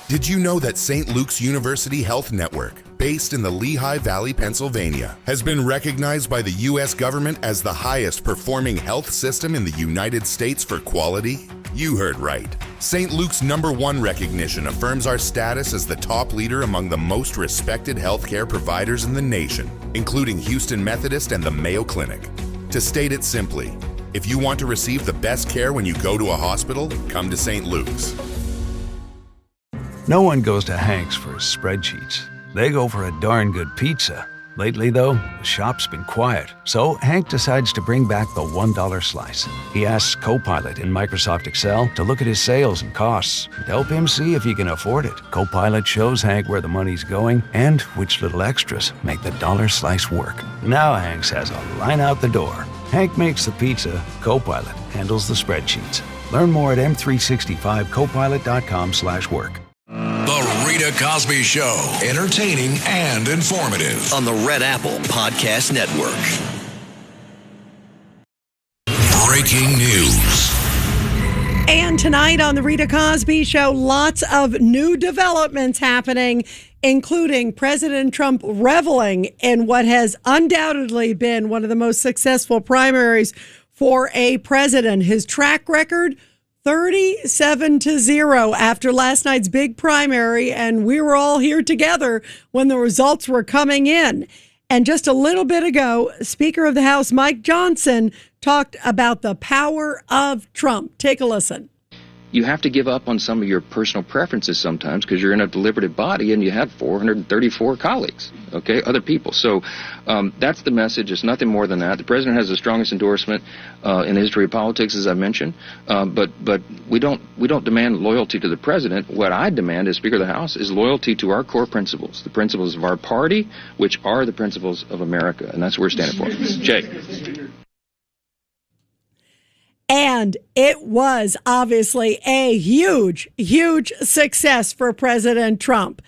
Did you know that St. Luke's University Health Network, based in the Lehigh Valley, Pennsylvania, has been recognized by the U.S. government as the highest performing health system in the United States for quality? You heard right. St. Luke's #1 recognition affirms our status as the top leader among the most respected healthcare providers in the nation, including Houston Methodist and the Mayo Clinic. To state it simply, if you want to receive the best care when you go to a hospital, come to St. Luke's. No one goes to Hank's for his spreadsheets. They go for a darn good pizza. Lately, though, the shop's been quiet, so Hank decides to bring back the $1 slice. He asks Copilot in Microsoft Excel to look at his sales and costs and help him see if he can afford it. Copilot shows Hank where the money's going and which little extras make the dollar slice work. Now Hank has a line out the door. Hank makes the pizza, Copilot handles the spreadsheets. Learn more at m365copilot.com/work. The Rita Cosby Show. Entertaining and informative. On the Red Apple Podcast Network. Breaking news. And tonight on the Rita Cosby Show, lots of new developments happening, including President Trump reveling in what has undoubtedly been one of the most successful primaries for a president. His track record, 37-0 after last night's big primary, and we were all here together when the results were coming in. And just a little bit ago, Speaker of the House Mike Johnson talked about the power of Trump. Take a listen. You have to give up on some of your personal preferences sometimes because you're in a deliberative body and you have 434 colleagues, okay, other people. So that's the message. It's nothing more than that. The president has the strongest endorsement in the history of politics, as I mentioned. But we don't demand loyalty to the president. What I demand as Speaker of the House is loyalty to our core principles, the principles of our party, which are the principles of America, and that's what we're standing for. Jay. And it was obviously a huge, huge success for President Trump.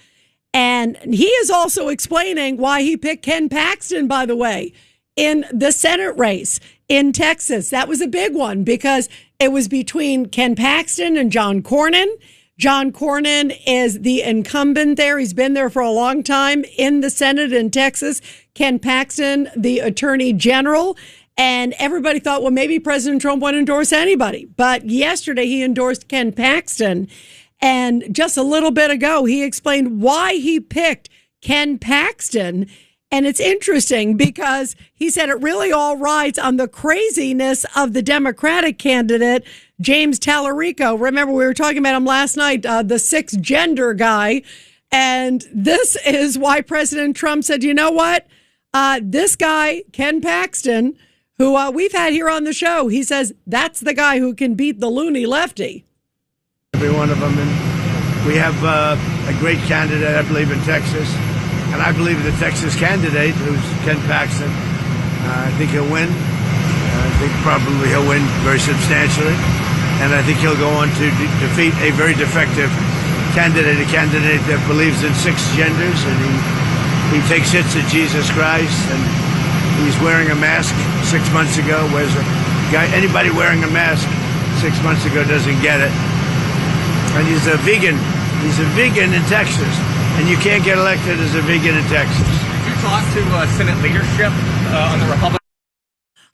And he is also explaining why he picked Ken Paxton, by the way, in the Senate race in Texas. That was a big one because it was between Ken Paxton and John Cornyn. John Cornyn is the incumbent there. He's been there for a long time in the Senate in Texas. Ken Paxton, the Attorney General. And everybody thought, well, maybe President Trump won't endorse anybody. But yesterday he endorsed Ken Paxton. And just a little bit ago, he explained why he picked Ken Paxton. And it's interesting because he said it really all rides on the craziness of the Democratic candidate, James Tallarico. Remember, we were talking about him last night, the sixth gender guy. And this is why President Trump said, you know what? This guy, Ken Paxton, who we've had here on the show, he says that's the guy who can beat the loony lefty. Every one of them. And we have a great candidate, I believe, in Texas. And I believe the Texas candidate, who's Ken Paxton, I think he'll win. I think probably he'll win very substantially. And I think he'll go on to defeat a very defective candidate, a candidate that believes in six genders. And he takes hits at Jesus Christ. And he's wearing a mask 6 months ago. Anybody wearing a mask 6 months ago doesn't get it. And he's a vegan. He's a vegan in Texas. And you can't get elected as a vegan in Texas. Did you talk to Senate leadership on the Republican?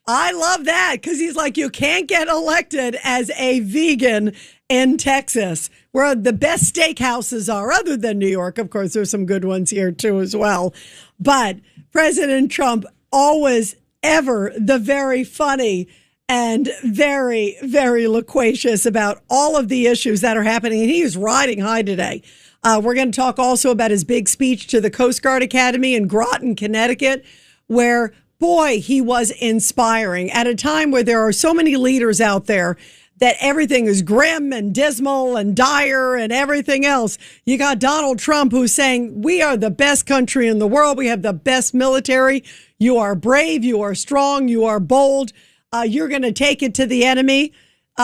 I love that because he's like, you can't get elected as a vegan in Texas, where the best steakhouses are, other than New York. Of course, there's some good ones here, too, as well. But President Trump, always, ever, the very funny and very, very loquacious about all of the issues that are happening. And he is riding high today. We're going to talk also about his big speech to the Coast Guard Academy in Groton, Connecticut, where, boy, he was inspiring at a time where there are so many leaders out there that everything is grim and dismal and dire and everything else. You got Donald Trump who's saying, we are the best country in the world. We have the best military. You are brave. You are strong. You are bold. You're going to take it to the enemy.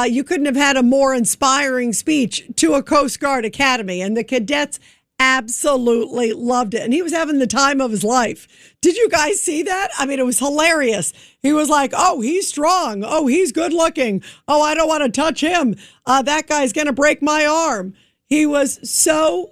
You couldn't have had a more inspiring speech to a Coast Guard Academy. And the cadets absolutely loved it. And he was having the time of his life. Did you guys see that? I mean, it was hilarious. He was like, oh, he's strong. Oh, he's good looking. Oh, I don't want to touch him. That guy's going to break my arm. He was so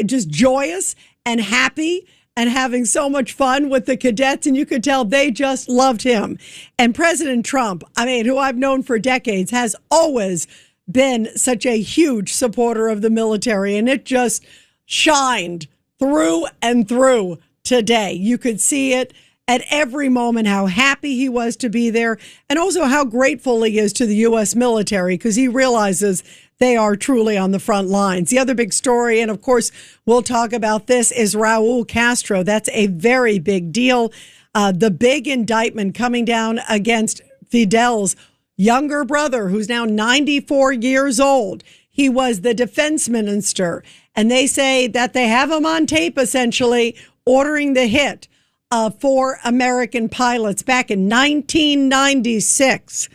just joyous and happy and having so much fun with the cadets, and you could tell they just loved him. And President Trump, I mean, who I've known for decades, has always been such a huge supporter of the military, and it just shined through and through today. You could see it at every moment, how happy he was to be there, and also how grateful he is to the U.S. military, because he realizes they are truly on the front lines. The other big story, and of course, we'll talk about this, is Raul Castro. That's a very big deal. The big indictment coming down against Fidel's younger brother, who's now 94 years old. He was the defense minister, and they say that they have him on tape, essentially, ordering the hit of 4 American pilots back in 1996.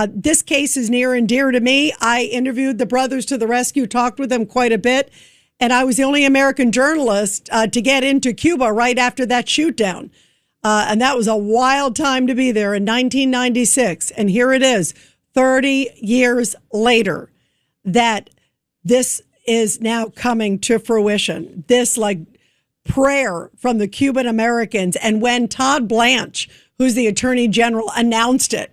This case is near and dear to me. I interviewed the brothers to the rescue, talked with them quite a bit, and I was the only American journalist to get into Cuba right after that shootdown. And that was a wild time to be there in 1996. And here it is, 30 years later, that this is now coming to fruition. This prayer from the Cuban Americans. And when Todd Blanche, who's the Attorney General, announced it,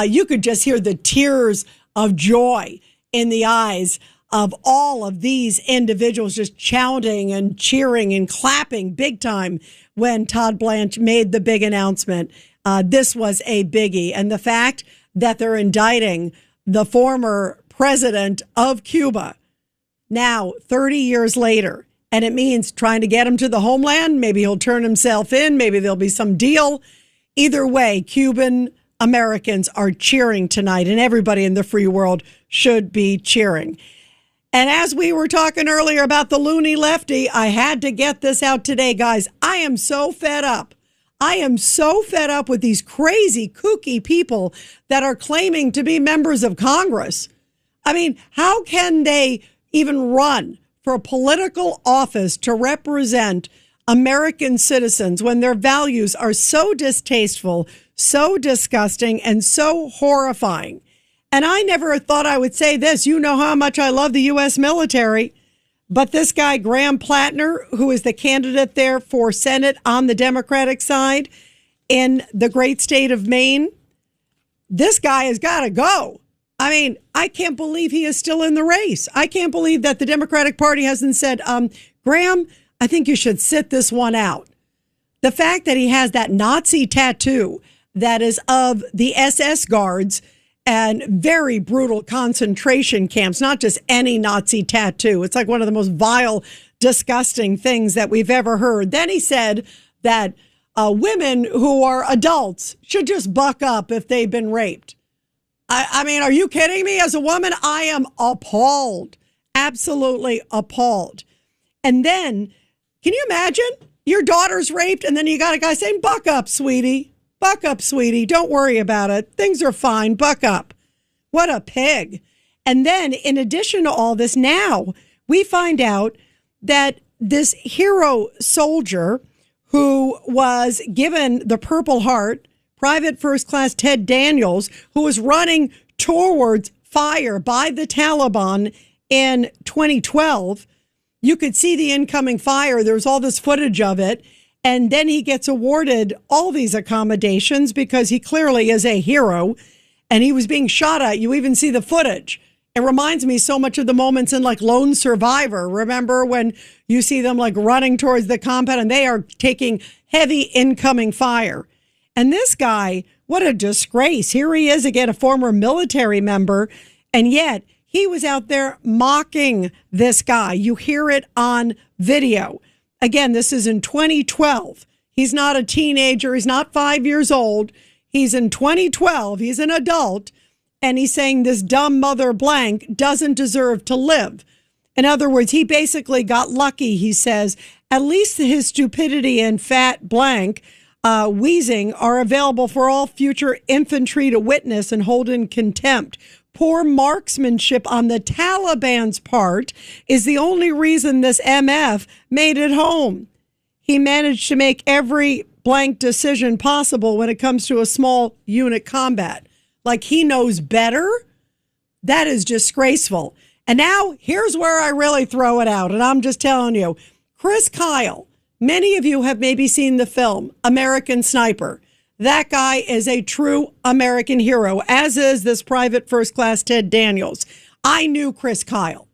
you could just hear the tears of joy in the eyes of all of these individuals just shouting and cheering and clapping big time when Todd Blanche made the big announcement. This was a biggie. And the fact that they're indicting the former president of Cuba now 30 years later, and it means trying to get him to the homeland. Maybe he'll turn himself in. Maybe there'll be some deal. Either way, Cuban Americans are cheering tonight, and everybody in the free world should be cheering. And as we were talking earlier about the loony lefty, I had to get this out today, guys. I am so fed up. I am so fed up with these crazy, kooky people that are claiming to be members of Congress. I mean, how can they even run for a political office to represent American citizens when their values are so distasteful, so disgusting, and so horrifying? And I never thought I would say this. You know how much I love the U.S. military. But this guy, Graham Platner, who is the candidate there for Senate on the Democratic side in the great state of Maine, this guy has got to go. I mean, I can't believe he is still in the race. I can't believe that the Democratic Party hasn't said, Graham, I think you should sit this one out. The fact that he has that Nazi tattoo that is of the SS guards and very brutal concentration camps, not just any Nazi tattoo. It's like one of the most vile, disgusting things that we've ever heard. Then he said that women who are adults should just buck up if they've been raped. I mean, are you kidding me? As a woman, I am appalled, absolutely appalled. And then, can you imagine your daughter's raped and then you got a guy saying, buck up, sweetie. Buck up, sweetie. Don't worry about it. Things are fine. Buck up. What a pig. And then, in addition to all this, now we find out that this hero soldier who was given the Purple Heart, Private First Class Ted Daniels, who was running towards fire by the Taliban in 2012, you could see the incoming fire. There was all this footage of it. And then he gets awarded all these accommodations because he clearly is a hero and he was being shot at. You even see the footage. It reminds me so much of the moments in Lone Survivor. Remember when you see them running towards the compound and they are taking heavy incoming fire. And this guy, what a disgrace. Here he is again, a former military member. And yet he was out there mocking this guy. You hear it on video. Again, this is in 2012. He's not a teenager. He's not 5 years old. He's in 2012. He's an adult. And he's saying this dumb mother blank doesn't deserve to live. In other words, he basically got lucky, he says. At least his stupidity and fat blank wheezing are available for all future infantry to witness and hold in contempt. Poor marksmanship on the Taliban's part is the only reason this MF made it home. He managed to make every blank decision possible when it comes to a small unit combat. Like he knows better? That is disgraceful. And now here's where I really throw it out. And I'm just telling you, Chris Kyle, many of you have maybe seen the film American Sniper. That guy is a true American hero, as is this Private First Class Ted Daniels. I knew Chris Kyle.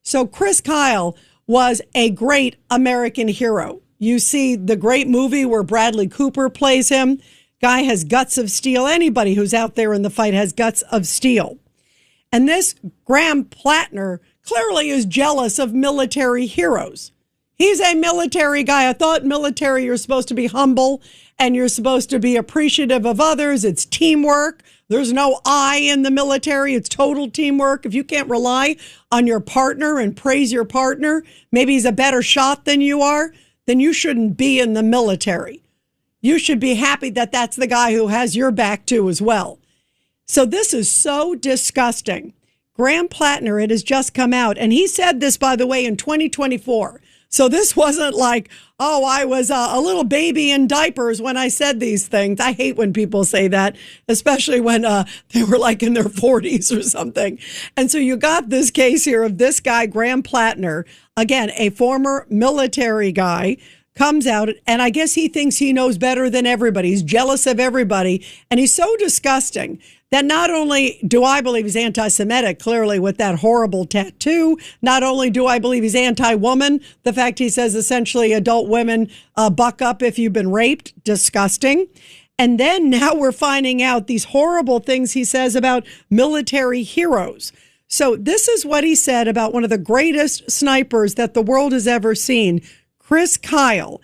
So Chris Kyle was a great American hero. You see the great movie where Bradley Cooper plays him. Guy has guts of steel. Anybody who's out there in the fight has guts of steel. And this Graham Platner clearly is jealous of military heroes. He's a military guy. I thought military, you're supposed to be humble and you're supposed to be appreciative of others. It's teamwork. There's no I in the military. It's total teamwork. If you can't rely on your partner and praise your partner, maybe he's a better shot than you are, then you shouldn't be in the military. You should be happy that that's the guy who has your back too as well. So this is so disgusting. Graham Platner, it has just come out. And he said this, by the way, in 2024. So this wasn't like, oh, I was a little baby in diapers when I said these things. I hate when people say that, especially when they were like in their 40s or something. And so you got this case here of this guy, Graham Platner, again, a former military guy, comes out, and I guess he thinks he knows better than everybody. He's jealous of everybody, and he's so disgusting that not only do I believe he's anti-Semitic, clearly with that horrible tattoo, not only do I believe he's anti-woman, the fact he says essentially adult women buck up if you've been raped, disgusting. And then now we're finding out these horrible things he says about military heroes. So this is what he said about one of the greatest snipers that the world has ever seen, Chris Kyle.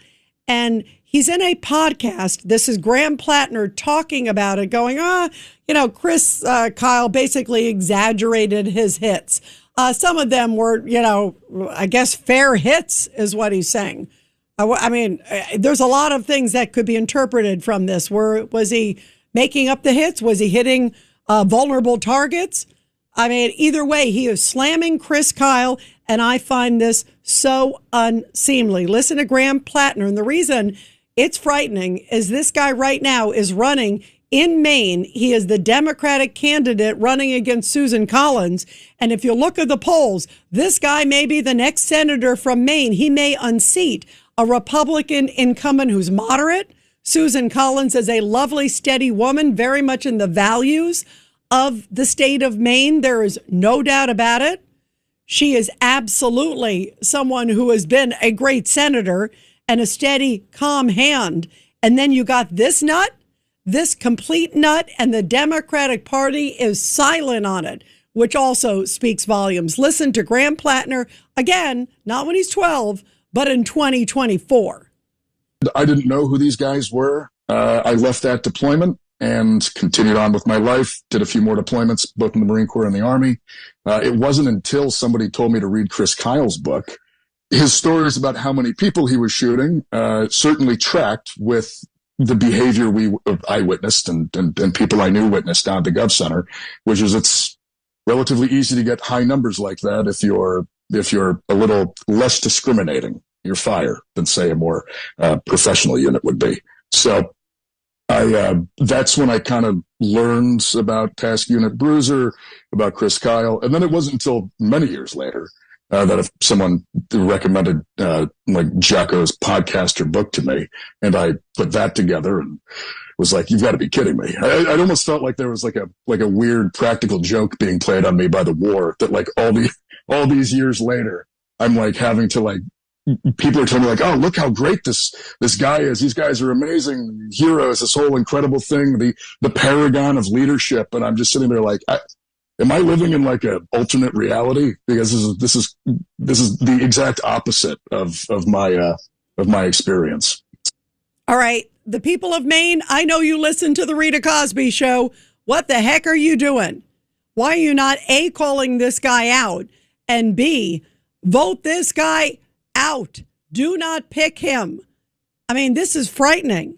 And he's in a podcast. This is Graham Platner talking about it, going, Chris Kyle basically exaggerated his hits. Some of them were, I guess fair hits is what he's saying. I mean, there's a lot of things that could be interpreted from this. Was he making up the hits? Was he hitting vulnerable targets? I mean, either way, he is slamming Chris Kyle, and I find this so unseemly. Listen to Graham Platner, and the reason it's frightening is this guy right now is running in Maine. He is the Democratic candidate running against Susan Collins, and if you look at the polls, this guy may be the next senator from Maine. He may unseat a Republican incumbent who's moderate. Susan Collins is a lovely, steady woman, very much in the values of the state of Maine. There is no doubt about it. She is absolutely someone who has been a great senator and a steady, calm hand. And then you got this nut, this complete nut, and the Democratic Party is silent on it, which also speaks volumes. Listen to Graham Platner, again, not when he's 12, but in 2024. I didn't know who these guys were. I left that deployment and continued on with my life, did a few more deployments, both in the Marine Corps and the Army. It wasn't until somebody told me to read Chris Kyle's book. His stories about how many people he was shooting certainly tracked with the behavior I witnessed and people I knew witnessed down at the Gov Center, which is it's relatively easy to get high numbers like that if you're a little less discriminating. You're fire than, say, a more professional unit would be. So that's when I kind of learned about Task Unit Bruiser, about Chris Kyle. And then it wasn't until many years later that if someone recommended like Jacko's podcast or book to me, and I put that together and was like, you've got to be kidding me. I almost felt like there was like a weird practical joke being played on me by the war, that like all these years later, I'm like having to like, people are telling me like, oh, look how great this guy is. These guys are amazing heroes. This whole incredible thing, the paragon of leadership. And I'm just sitting there like, am I living in like a alternate reality? Because this is the exact opposite of my experience. All right. The people of Maine, I know you listen to the Rita Cosby Show. What the heck are you doing? Why are you not A, calling this guy out, and B, vote this guy out? Do not pick him. I mean, this is frightening.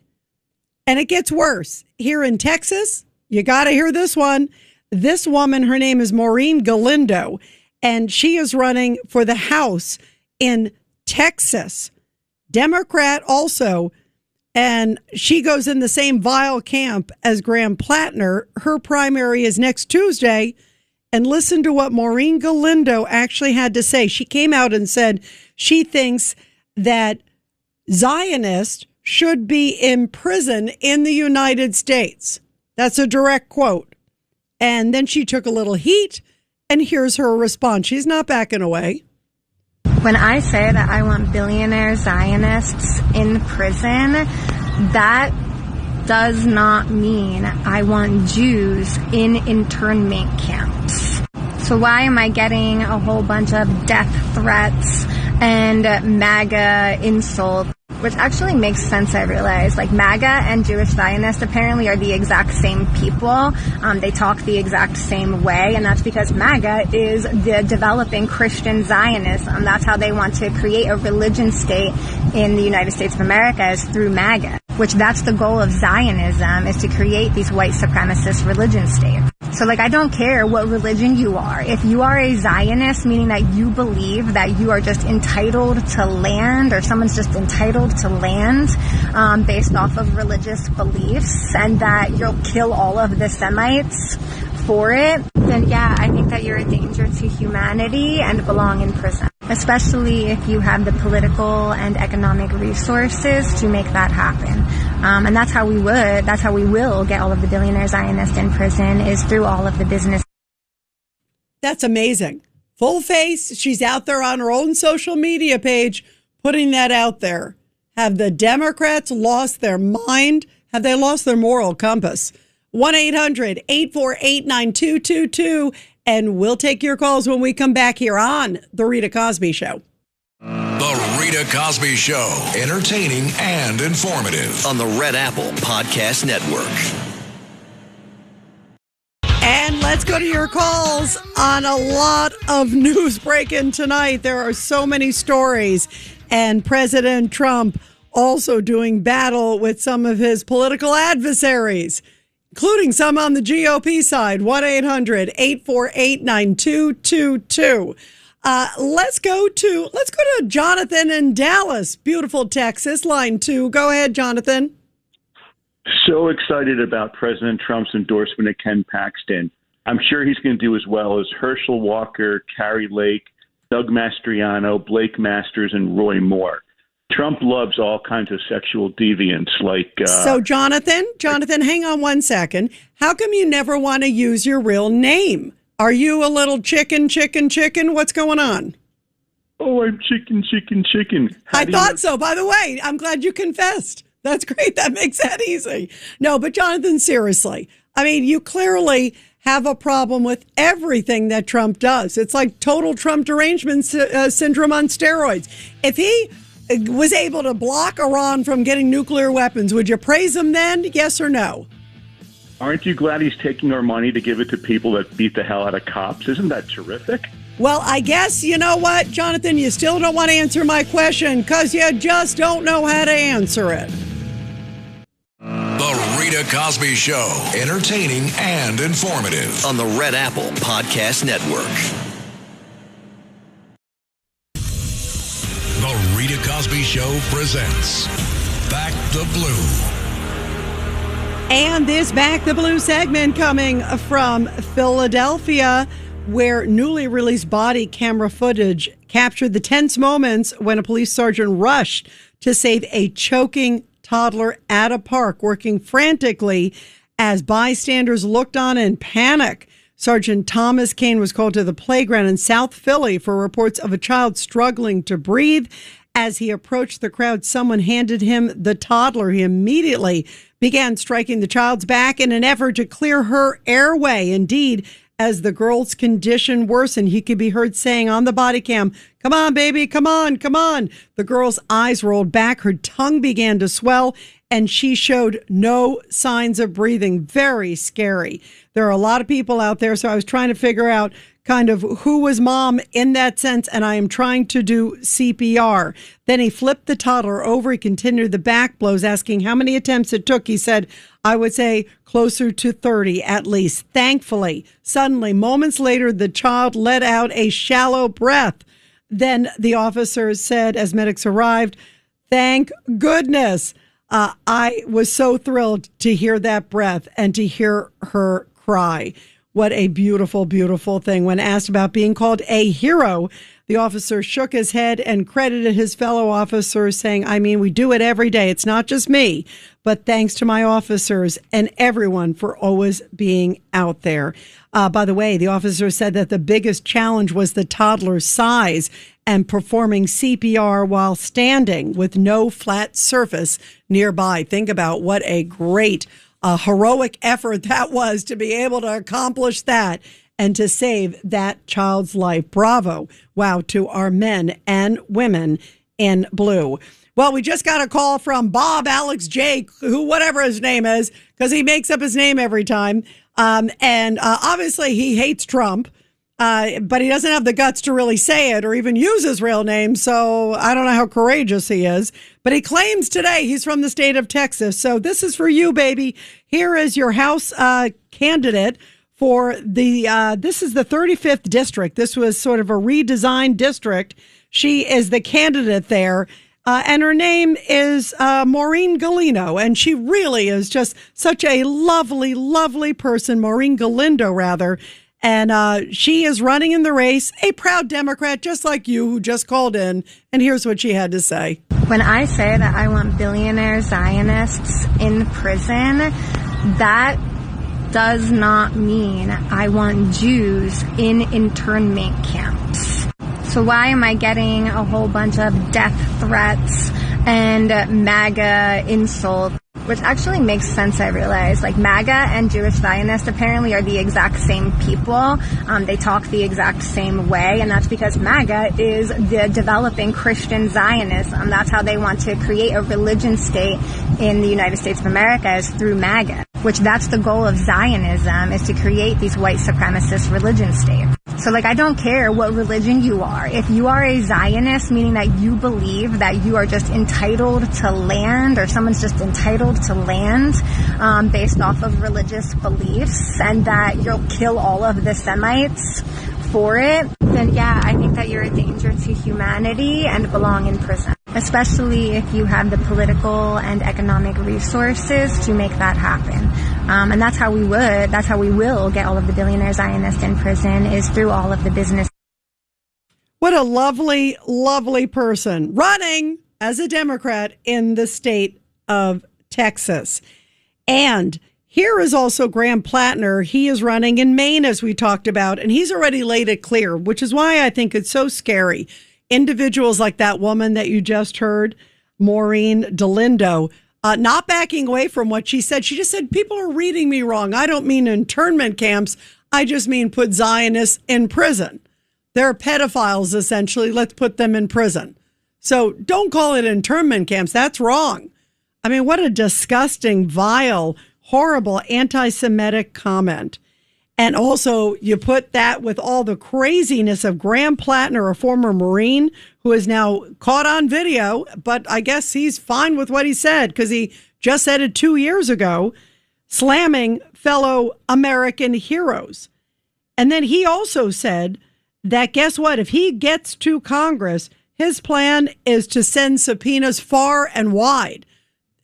And it gets worse. Here in Texas, you got to hear this one. This woman, her name is Maureen Galindo, and she is running for the House in Texas. Democrat also, and she goes in the same vile camp as Graham Platner. Her primary is next Tuesday And listen to what Maureen Galindo actually had to say. She came out and said she thinks that Zionists should be in prison in the United States. That's a direct quote. And then she took a little heat, and here's her response. She's not backing away. When I say that I want billionaire Zionists in prison, that does not mean I want Jews in internment camps. So why am I getting a whole bunch of death threats and MAGA insults? Which actually makes sense, I realize. Like, MAGA and Jewish Zionists apparently are the exact same people. They talk the exact same way, and that's because MAGA is the developing Christian Zionism. That's how they want to create a religion state in the United States of America, is through MAGA, which that's the goal of Zionism, is to create these white supremacist religion states. So, like, I don't care what religion you are. If you are a Zionist, meaning that you believe that you are just entitled to land, or someone's just entitled to land based off of religious beliefs, and that you'll kill all of the Semites for it, then yeah, I think that you're a danger to humanity and belong in prison. Especially if you have the political and economic resources to make that happen. And that's how we will get all of the billionaire Zionists in prison, is through all of the business. That's amazing. Full face. She's out there on her own social media page putting that out there. Have the Democrats lost their mind? Have they lost their moral compass? 1-800-848-9222. And we'll take your calls when we come back here on The Rita Cosby Show. The Rita Cosby Show. Entertaining and informative. On the Red Apple Podcast Network. And let's go to your calls on a lot of news breaking tonight. There are so many stories. And President Trump also doing battle with some of his political adversaries, including some on the GOP side. 1-800-848-9222. Let's go to Jonathan in Dallas, beautiful Texas, line 2. Go ahead, Jonathan. So excited about President Trump's endorsement of Ken Paxton. I'm sure he's going to do as well as Herschel Walker, Carrie Lake, Doug Mastriano, Blake Masters, and Roy Moore. Trump loves all kinds of sexual deviants like... So, Jonathan, hang on one second. How come you never want to use your real name? Are you a little chicken? What's going on? Oh, I'm chicken. I thought so. By the way, I'm glad you confessed. That's great. That makes that easy. No, but Jonathan, seriously. I mean, you clearly have a problem with everything that Trump does. It's like total Trump derangement syndrome on steroids. If he was able to block Iran from getting nuclear weapons, would you praise him then? Yes or no? Aren't you glad he's taking our money to give it to people that beat the hell out of cops? Isn't that terrific? Well, I guess, you know what, Jonathan, you still don't want to answer my question because you just don't know how to answer it. The Rita Cosby Show. Entertaining and informative. On the Red Apple Podcast Network. The Rita Cosby Show presents Back the Blue. And this Back the Blue segment coming from Philadelphia, where newly released body camera footage captured the tense moments when a police sergeant rushed to save a choking toddler at a park, working frantically as bystanders looked on in panic. Sergeant Thomas Kane was called to the playground in South Philly for reports of a child struggling to breathe. As he approached the crowd, someone handed him the toddler. He immediately began striking the child's back in an effort to clear her airway. Indeed, as the girl's condition worsened, he could be heard saying on the body cam, "Come on, baby, come on, come on." The girl's eyes rolled back, her tongue began to swell, and she showed no signs of breathing. Very scary. There are a lot of people out there, so I was trying to figure out kind of who was mom in that sense, and I am trying to do CPR. Then he flipped the toddler over. He continued the back blows, asking how many attempts it took. He said, I would say closer to 30 at least. Thankfully, suddenly, moments later, the child let out a shallow breath. Then the officer said, as medics arrived, "Thank goodness." I was so thrilled to hear that breath and to hear her cry. What a beautiful, beautiful thing. When asked about being called a hero, the officer shook his head and credited his fellow officers, saying, I mean, we do it every day. It's not just me, but thanks to my officers and everyone for always being out there. By the way, the officer said that the biggest challenge was the toddler's size and performing CPR while standing with no flat surface nearby. Think about what a great heroic effort that was to be able to accomplish that and to save that child's life. Bravo. Wow, to our men and women in blue. Well, we just got a call from Bob, Alex, Jake, who, whatever his name is, because he makes up his name every time. Obviously he hates Trump, but he doesn't have the guts to really say it or even use his real name. So I don't know how courageous he is, but he claims today he's from the state of Texas. So this is for you, baby. Here is your House candidate for this is the 35th district. This was sort of a redesigned district. She is the candidate there. And her name is Maureen Galindo, and she really is just such a lovely, lovely person, Maureen Galindo, rather. And she is running in the race, a proud Democrat, just like you, who just called in. And here's what she had to say. When I say that I want billionaire Zionists in prison, that does not mean I want Jews in internment camps. So why am I getting a whole bunch of death threats and MAGA insults? Which actually makes sense, I realize. Like, MAGA and Jewish Zionists apparently are the exact same people. They talk the exact same way, and that's because MAGA is the developing Christian Zionism. That's how they want to create a religion state in the United States of America, is through MAGA, which that's the goal of Zionism, is to create these white supremacist religion states. So, like, I don't care what religion you are. If you are a Zionist, meaning that you believe that you are just entitled to land, or someone's just entitled to land based off of religious beliefs, and that you'll kill all of the Semites for it, then yeah, I think that you're a danger to humanity and belong in prison. Especially if you have the political and economic resources to make that happen. And that's how we will get all of the billionaire Zionists in prison, is through all of the business. What a lovely, lovely person running as a Democrat in the state of Texas. And here is also Graham Platner. He is running in Maine, as we talked about, and he's already laid it clear, which is why I think it's so scary. Individuals like that woman that you just heard, Maureen Galindo, not backing away from what she said. She just said, people are reading me wrong. I don't mean internment camps. I just mean put Zionists in prison. They're pedophiles, essentially. Let's put them in prison. So don't call it internment camps. That's wrong. I mean, what a disgusting, vile, horrible anti-Semitic comment. And also, you put that with all the craziness of Graham Platner, a former Marine who is now caught on video, but I guess he's fine with what he said because he just said it 2 years ago, slamming fellow American heroes. And then he also said that, guess what? If he gets to Congress, his plan is to send subpoenas far and wide.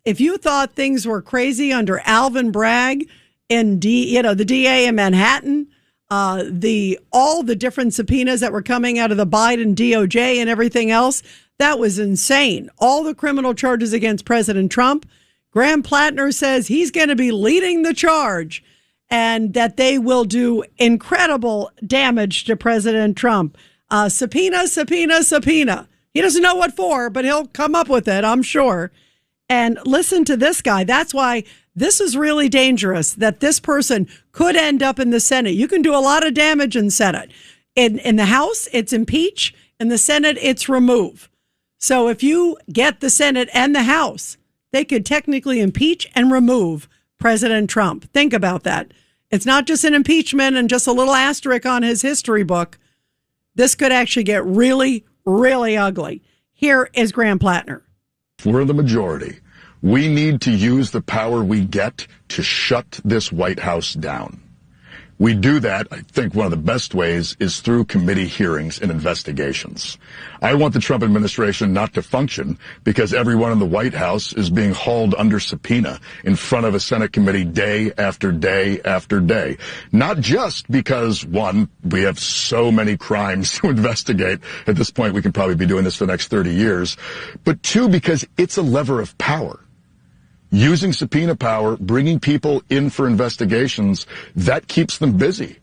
If you thought things were crazy under Alvin Bragg and the DA in Manhattan, all the different subpoenas that were coming out of the Biden DOJ and everything else, that was insane. All the criminal charges against President Trump. Graham Platner says he's going to be leading the charge and that they will do incredible damage to President Trump. Subpoena, subpoena, subpoena. He doesn't know what for, but he'll come up with it, I'm sure. And listen to this guy. That's why this is really dangerous, that this person could end up in the Senate. You can do a lot of damage in Senate. In the House, it's impeach. In the Senate, it's remove. So if you get the Senate and the House, they could technically impeach and remove President Trump. Think about that. It's not just an impeachment and just a little asterisk on his history book. This could actually get really, really ugly. Here is Graham Platner. We're the majority. We need to use the power we get to shut this White House down. We do that, I think one of the best ways is through committee hearings and investigations. I want the Trump administration not to function because everyone in the White House is being hauled under subpoena in front of a Senate committee day after day after day. Not just because, one, we have so many crimes to investigate. At this point, we can probably be doing this for the next 30 years. But two, because it's a lever of power. Using subpoena power, bringing people in for investigations, that keeps them busy.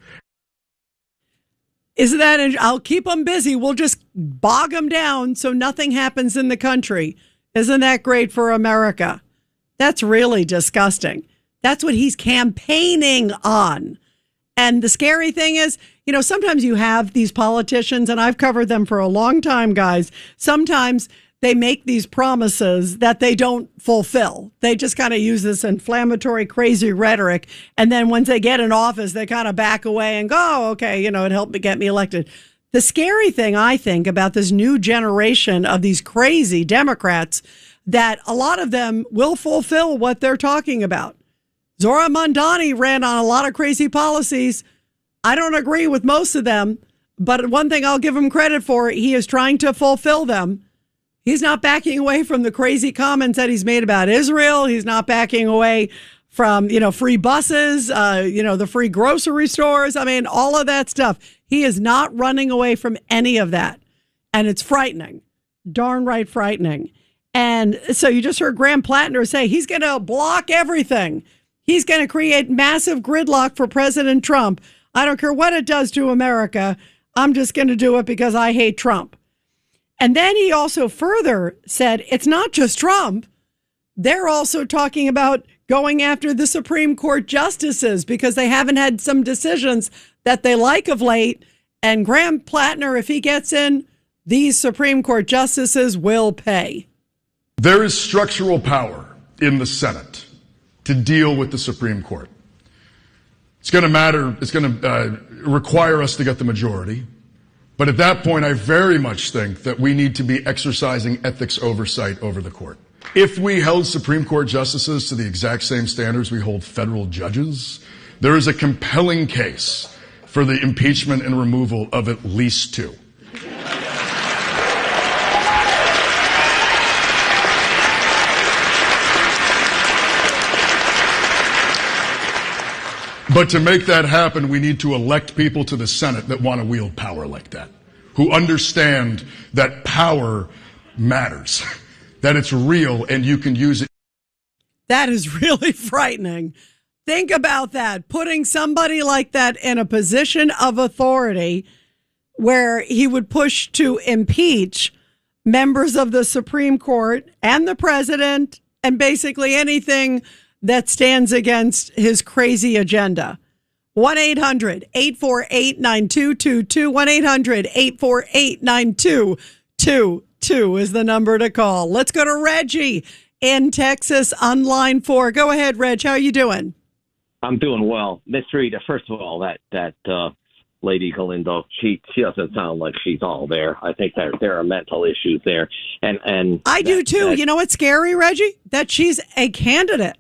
Isn't that, I'll keep them busy. We'll just bog them down so nothing happens in the country. Isn't that great for America? That's really disgusting. That's what he's campaigning on. And the scary thing is, you know, sometimes you have these politicians, and I've covered them for a long time, guys. Sometimes they make these promises that they don't fulfill. They just kind of use this inflammatory, crazy rhetoric. And then once they get in office, they kind of back away and go, oh, okay, you know, it helped me get me elected. The scary thing, I think, about this new generation of these crazy Democrats, that a lot of them will fulfill what they're talking about. Zora Mondani ran on a lot of crazy policies. I don't agree with most of them, but one thing I'll give him credit for, he is trying to fulfill them. He's not backing away from the crazy comments that he's made about Israel. He's not backing away from, you know, free buses, the free grocery stores. I mean, all of that stuff. He is not running away from any of that. And it's frightening, darn right frightening. And so you just heard Graham Platner say he's going to block everything. He's going to create massive gridlock for President Trump. I don't care what it does to America. I'm just going to do it because I hate Trump. And then he also further said it's not just Trump. They're also talking about going after the Supreme Court justices because they haven't had some decisions that they like of late. And Graham Platner, if he gets in, these Supreme Court justices will pay. There is structural power in the Senate to deal with the Supreme Court. It's going to matter. It's going to require us to get the majority. But at that point, I very much think that we need to be exercising ethics oversight over the court. If we held Supreme Court justices to the exact same standards we hold federal judges, there is a compelling case for the impeachment and removal of at least two. But to make that happen, we need to elect people to the Senate that want to wield power like that, who understand that power matters, that it's real and you can use it. That is really frightening. Think about that, putting somebody like that in a position of authority where he would push to impeach members of the Supreme Court and the president and basically anything that stands against his crazy agenda. 1-800-848-9222. 1-800-848-9222 is the number to call. Let's go to Reggie in Texas on line 4. Go ahead, Reg. How are you doing? I'm doing well. Miss Rita, first of all, that Lady Galindo, she doesn't sound like she's all there. I think there are mental issues there. And I do too. You know what's scary, Reggie? That she's a candidate.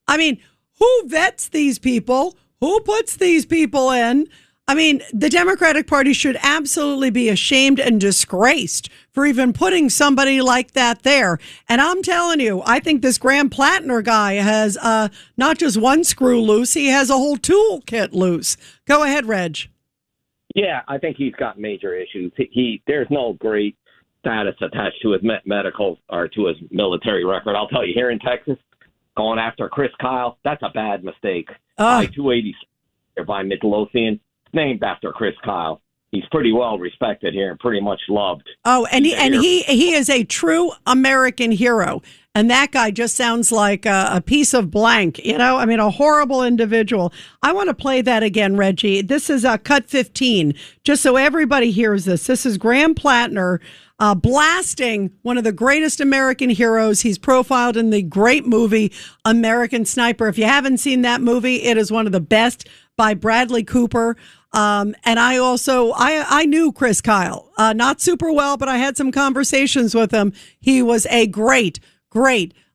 I mean, who vets these people? Who puts these people in? I mean, the Democratic Party should absolutely be ashamed and disgraced for even putting somebody like that there. And I'm telling you, I think this Graham Platner guy has not just one screw loose, he has a whole toolkit loose. Go ahead, Reg. Yeah, I think he's got major issues. There's no great status attached to his medical or to his military record. I'll tell you, here in Texas, going after Chris Kyle, that's a bad mistake. I-280 by Midlothian, named after Chris Kyle. He's pretty well respected here and pretty much loved. Oh, and he is a true American hero. And that guy just sounds like a piece of blank, you know? I mean, a horrible individual. I want to play that again, Reggie. This is cut 15, just so everybody hears this. This is Graham Platner blasting one of the greatest American heroes. He's profiled in the great movie American Sniper. If you haven't seen that movie, it is one of the best by Bradley Cooper. And I knew Chris Kyle, not super well, but I had some conversations with him. He was a great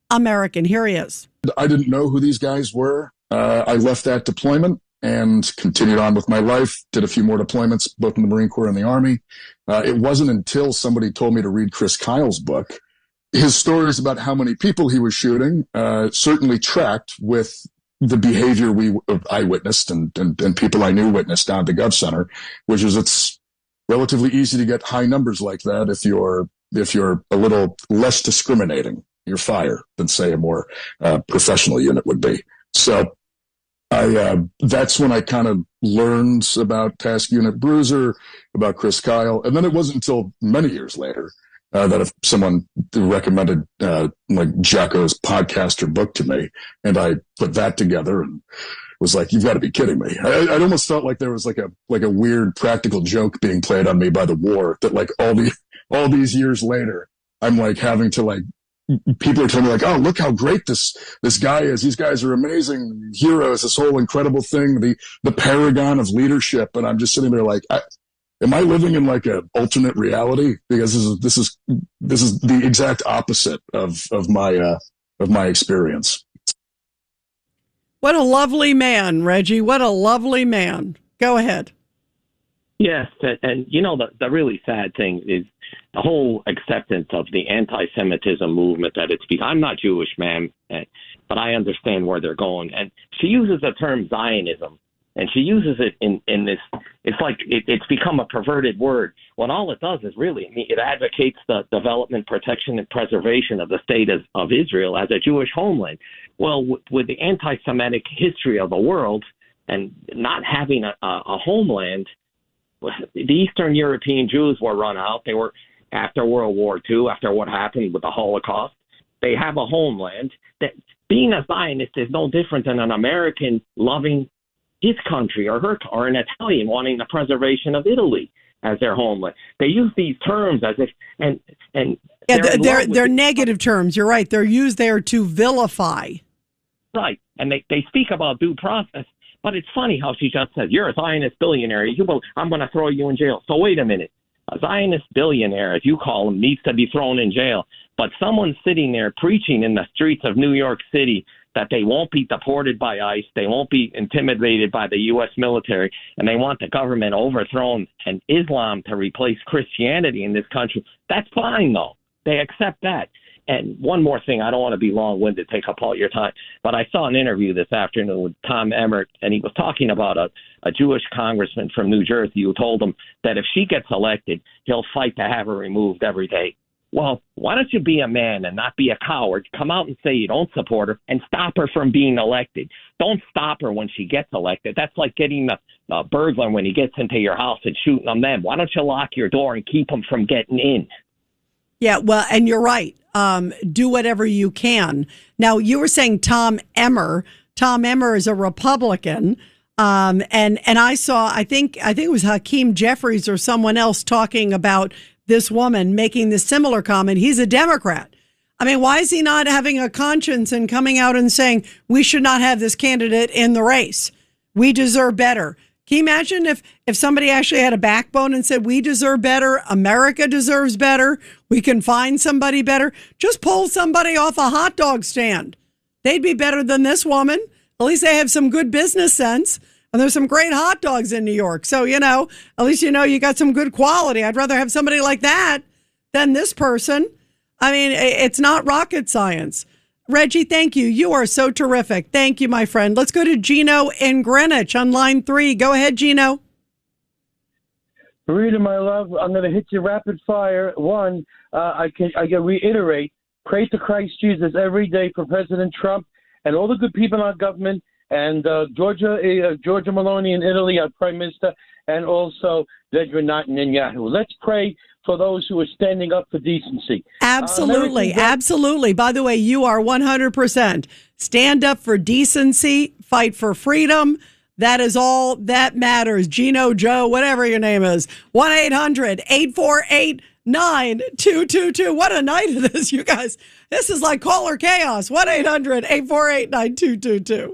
American. Here he is. I didn't know who these guys were. I left that deployment and continued on with my life. Did a few more deployments, both in the Marine Corps and the Army. It wasn't until somebody told me to read Chris Kyle's book. His stories about how many people he was shooting certainly tracked with the behavior I witnessed and people I knew witnessed down at the Gov Center, which is it's relatively easy to get high numbers like that if you're a little less discriminating. You're fire than, say, a more professional unit would be. So that's when I kind of learned about Task Unit Bruiser, about Chris Kyle. And then it wasn't until many years later that if someone recommended like Jacko's podcast or book to me, and I put that together and was like, you've got to be kidding me. I almost felt like there was like a weird practical joke being played on me by the war, that like all these years later, I'm like having to like, people are telling me like, oh, look how great this guy is. These guys are amazing heroes, this whole incredible thing, the paragon of leadership. And I'm just sitting there like, am I living in like a alternate reality? Because this is the exact opposite of my experience. What a lovely man, Reggie. What a lovely man. Go ahead. Yes, and you know, the really sad thing is the whole acceptance of the anti-Semitism movement that it's become. I'm not Jewish, ma'am, but I understand where they're going. And she uses the term Zionism, and she uses it in this. It's like it's become a perverted word, when all it does is really, it advocates the development, protection, and preservation of the state of Israel as a Jewish homeland. Well, with the anti-Semitic history of the world and not having a homeland, the Eastern European Jews were run out. They were, after World War II, after what happened with the Holocaust, they have a homeland. That being a Zionist is no different than an American loving his country or an Italian wanting the preservation of Italy as their homeland. They use these terms as if and they're negative terms. You're right. They're used there to vilify. Right, and they speak about due process. But it's funny how she just says, you're a Zionist billionaire. I'm going to throw you in jail. So wait a minute. A Zionist billionaire, as you call him, needs to be thrown in jail. But someone sitting there preaching in the streets of New York City that they won't be deported by ICE, they won't be intimidated by the U.S. military, and they want the government overthrown and Islam to replace Christianity in this country, that's fine, though. They accept that. And one more thing, I don't want to be long-winded, take up all your time, but I saw an interview this afternoon with Tom Emmert, and he was talking about a Jewish congressman from New Jersey who told him that if she gets elected, he'll fight to have her removed every day. Well, why don't you be a man and not be a coward? Come out and say you don't support her and stop her from being elected. Don't stop her when she gets elected. That's like getting the burglar when he gets into your house and shooting them then. Why don't you lock your door and keep him from getting in? Yeah, well, and you're right. Do whatever you can. Now, you were saying Tom Emmer. Tom Emmer is a Republican. And I saw, I think it was Hakeem Jeffries or someone else talking about this woman making this similar comment. He's a Democrat. I mean, why is he not having a conscience and coming out and saying we should not have this candidate in the race? We deserve better. Can you imagine if somebody actually had a backbone and said, we deserve better, America deserves better, we can find somebody better? Just pull somebody off a hot dog stand. They'd be better than this woman. At least they have some good business sense. And there's some great hot dogs in New York. So, at least you got some good quality. I'd rather have somebody like that than this person. I mean, it's not rocket science. Reggie, thank you. You are so terrific. Thank you, my friend. Let's go to Gino in Greenwich on line 3. Go ahead, Gino. Rita, my love, I'm going to hit you rapid fire. One, I can reiterate, pray to Christ Jesus every day for President Trump and all the good people in our government, and Giorgia Meloni in Italy, our Prime Minister, and also Netanyahu. Let's pray for those who are standing up for decency. Absolutely. Absolutely. By the way, you are 100%. Stand up for decency, fight for freedom. That is all that matters. Gino, Joe, whatever your name is. 1-800-848-9222. What a night it is, you guys. This is like caller chaos. 1-800-848-9222.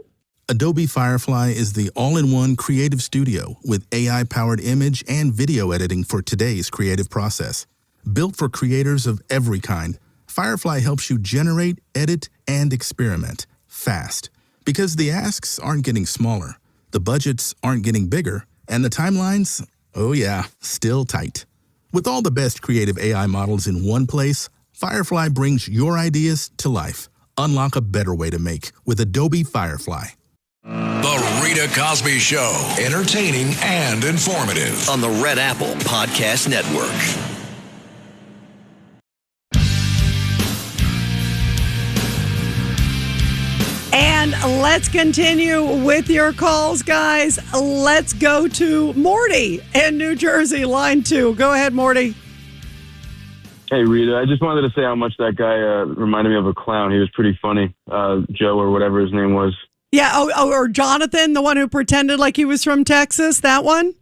Adobe Firefly is the all-in-one creative studio with AI-powered image and video editing for today's creative process. Built for creators of every kind, Firefly helps you generate, edit, and experiment fast. Because the asks aren't getting smaller, The budgets aren't getting bigger, and the timelines, oh yeah, still tight. With all the best creative AI models in one place, Firefly brings your ideas to life. Unlock a better way to make with Adobe Firefly. The Rita Cosby Show, entertaining and informative. On the Red Apple Podcast Network. And let's continue with your calls, guys. Let's go to Morty in New Jersey, line 2. Go ahead, Morty. Hey, Rita, I just wanted to say how much that guy reminded me of a clown. He was pretty funny. Joe or whatever his name was. Yeah, or Jonathan, the one who pretended like he was from Texas, that one?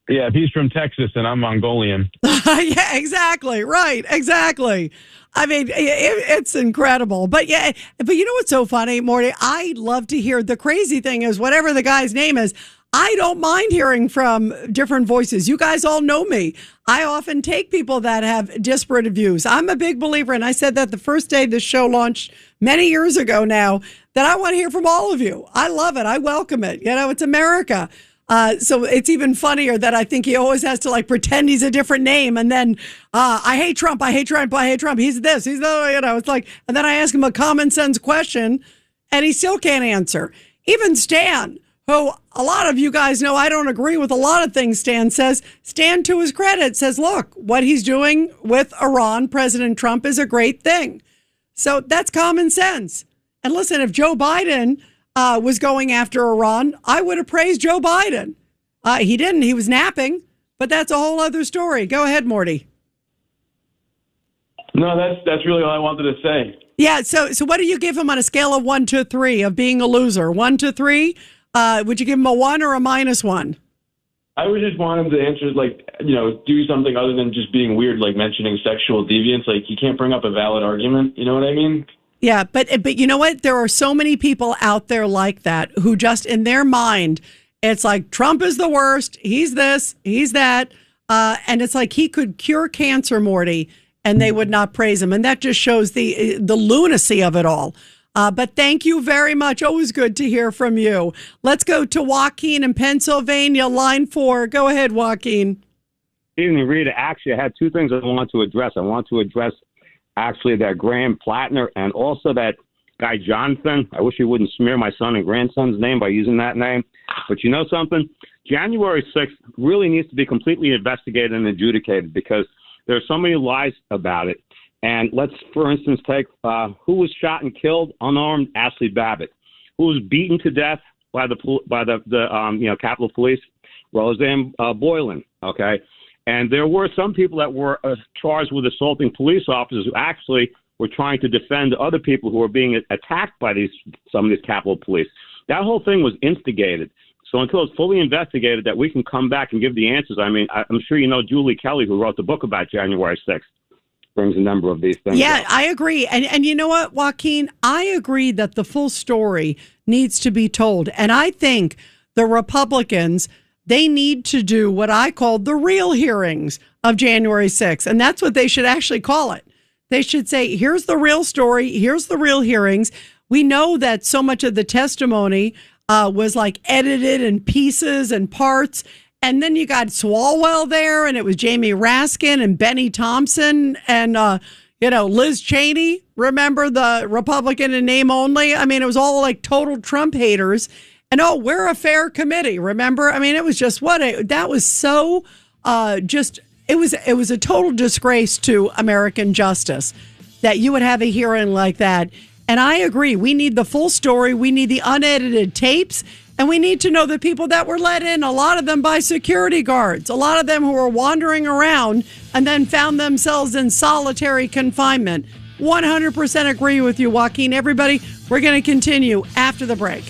Yeah, if he's from Texas and I'm Mongolian. Yeah, exactly. Right, exactly. I mean, it's incredible. But yeah, but you know what's so funny, Morty? I love to hear, the crazy thing is, whatever the guy's name is, I don't mind hearing from different voices. You guys all know me. I often take people that have disparate views. I'm a big believer, and I said that the first day this show launched many years ago now, that I want to hear from all of you. I love it. I welcome it. You know, it's America. So it's even funnier that I think he always has to like pretend he's a different name. And then I hate Trump. I hate Trump. I hate Trump. He's this. He's the, you know, it's like, and then I ask him a common sense question and he still can't answer. Even Stan, who a lot of you guys know I don't agree with a lot of things Stan says. Stan, to his credit, says, look, what he's doing with Iran, President Trump, is a great thing. So that's common sense. And listen, if Joe Biden was going after Iran, I would have praised Joe Biden. He didn't. He was napping, but that's a whole other story. Go ahead, Morty. No, that's really all I wanted to say. Yeah. So what do you give him on a scale of 1 to 3 of being a loser? 1 to 3? Would you give him a 1 or a -1? I would just want him to answer, like, you know, do something other than just being weird, like mentioning sexual deviance. Like, you can't bring up a valid argument. You know what I mean? Yeah, but you know what? There are so many people out there like that who just in their mind, it's like Trump is the worst. He's this, he's that. And it's like he could cure cancer, Morty, and they would not praise him. And that just shows the lunacy of it all. But thank you very much. Always good to hear from you. Let's go to Joaquin in Pennsylvania, line 4. Go ahead, Joaquin. Evening, Rita. Actually, I had 2 things I want to address. I want to address actually that Graham Platner and also that guy Jonathan. I wish he wouldn't smear my son and grandson's name by using that name. But you know something? January 6th really needs to be completely investigated and adjudicated because there are so many lies about it. And let's, for instance, take who was shot and killed, unarmed, Ashley Babbitt. Who was beaten to death by the Capitol Police, Roseanne Boylan. Okay. And there were some people that were charged with assaulting police officers who actually were trying to defend other people who were being attacked by some of these Capitol Police. That whole thing was instigated. So until it's fully investigated, that we can come back and give the answers. I mean, I'm sure you know Julie Kelly, who wrote the book about January 6th, brings a number of these things. Yeah, up. I agree. And you know what, Joaquin? I agree that the full story needs to be told. And I think the Republicans, they need to do what I call the real hearings of January 6th. And that's what they should actually call it. They should say, here's the real story. Here's the real hearings. We know that so much of the testimony was like edited in pieces and parts. And then you got Swalwell there, and it was Jamie Raskin and Benny Thompson and, Liz Cheney. Remember the Republican in name only? I mean, it was all like total Trump haters. And, we're a fair committee, remember? I mean, it was just that was so it was a total disgrace to American justice that you would have a hearing like that. And I agree. We need the full story. We need the unedited tapes. And we need to know the people that were let in, a lot of them by security guards, a lot of them who were wandering around and then found themselves in solitary confinement. 100% agree with you, Joaquin. Everybody, we're going to continue after the break.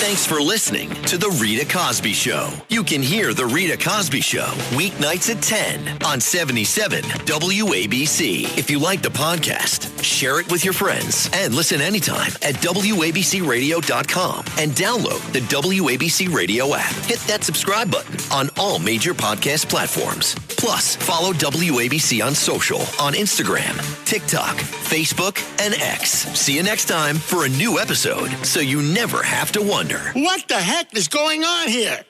Thanks for listening to The Rita Cosby Show. You can hear The Rita Cosby Show weeknights at 10 on 77 WABC. If you like the podcast, share it with your friends and listen anytime at WABCRadio.com and download the WABC Radio app. Hit that subscribe button on all major podcast platforms. Plus, follow WABC on social on Instagram, TikTok, Facebook, and X. See you next time for a new episode so you never have to wonder. What the heck is going on here?